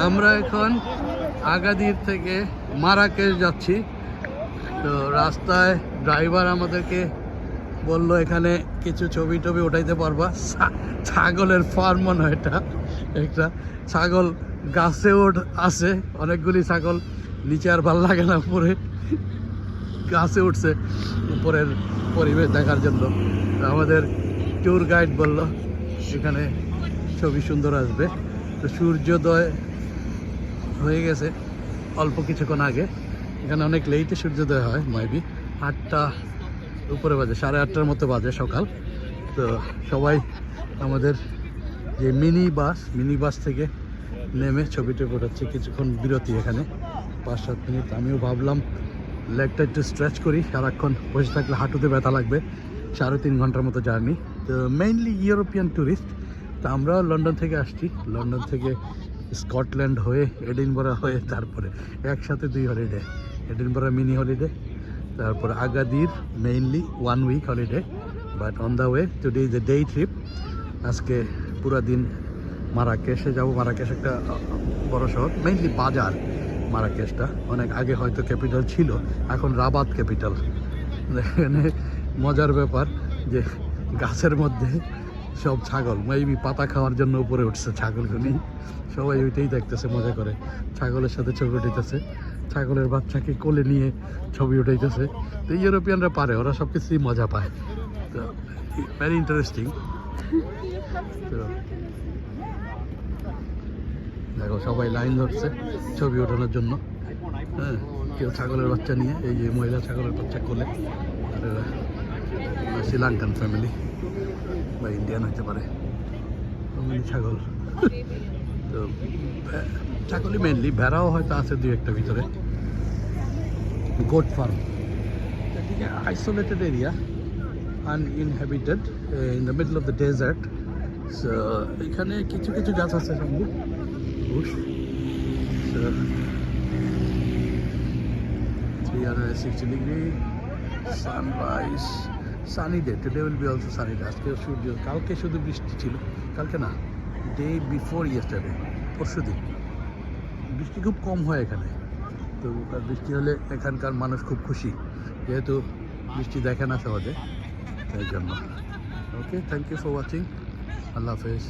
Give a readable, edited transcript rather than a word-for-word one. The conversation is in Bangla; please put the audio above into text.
আমরা এখন আগাদির থেকে মারাকেশ যাচ্ছি। তো রাস্তায় ড্রাইভার আমাদেরকে বললো এখানে কিছু ছবি টবি উঠাইতে পারবা। ছাগলের ফার্ম মনে হয় এটা, একটা ছাগল গাছে আছে, অনেকগুলি ছাগল নিচে আর ভাল লাগে না, উপরে গাছে উঠছে উপরের পরিবেশ দেখার জন্য। আমাদের ট্যুর গাইড বলল এখানে ছবি সুন্দর আসবে। তো সূর্যোদয় হয়ে গেছে অল্প কিছুক্ষণ আগে। এখানে অনেক লেটে সূর্যোদয় হয়, মেবি 8টা উপরে বাজে, 8:30টার মতো বাজে সকাল। তো সবাই আমাদের যে মিনি বাস থেকে নেমে ছবি টবি ওঠাচ্ছে। কিছুক্ষণ বিরতি এখানে 5-7 মিনিট। আমিও ভাবলাম লেগটা একটু স্ট্রেচ করি, সারাক্ষণ বসে থাকলে হাঁটুতে ব্যথা লাগবে। 3.5 ঘন্টার মতো জার্নি। তো মেইনলি ইউরোপিয়ান ট্যুরিস্ট। তো আমরাও লন্ডন থেকে আসছি, লন্ডন থেকে স্কটল্যান্ড হয়ে এডিনবরা হয়ে তারপরে একসাথে 2 হলিডে, এডিনবরা মিনি হলিডে, তারপর Agadir mainly 1 week holiday. But on the way today is a day trip. আজকে পুরো দিন মারাকেশে যাব। মারাকেশ একটা বড় শহর, মেইনলি বাজার। মারাকেশটা অনেক আগে হয়তো ক্যাপিটাল ছিল, এখন রাবাত ক্যাপিটাল। এখানে মজার ব্যাপার যে গাছের মধ্যে সব ছাগল মেবি পাতা খাওয়ার জন্য উপরে উঠছে ছাগলগুলি। সবাই ওইটাই দেখতেছে, মজা করে ছাগলের সাথে ছবি উঠাইতেছে, ছাগলের বাচ্চাকে কোলে নিয়ে ছবি উঠাইতেছে। তো ইউরোপিয়ানরা পারে, ওরা সব কিছুই মজা পায়। তো ভেরি ইন্টারেস্টিং। তো দেখো সবাই লাইন ধরছে ছবি ওঠানোর জন্য। হ্যাঁ, কেউ ছাগলের বাচ্চা নিয়ে, এই যে মহিলা ছাগলের বাচ্চা কোলে। আর শ্রীলঙ্কান ফ্যামিলি বা ইন্ডিয়ান হতে পারে, ছাগল। তো ছাগলই মেনলি, ভেড়াও হয়তো আছে 2-1টা ভিতরে। Goat farm, isolated area, uninhabited, in the middle of the desert. So এখানে কিছু কিছু গাছ আছে সঙ্গে bush. So 360 degree sunrise, sunny day. Today will be also sunny day. আজকে সূর্য, কালকে শুধু বৃষ্টি ছিল, কালকে না, ডে বিফোর ইয়েস্টারডে, পরশুদিন বৃষ্টি খুব কম হয় এখানে। তো বৃষ্টি হলে এখানকার মানুষ খুব খুশি, যেহেতু বৃষ্টি দেখে না সহজে, তাই জন্য। ওকে, থ্যাংক ইউ ফর ওয়াচিং। আল্লাহ হাফেজ।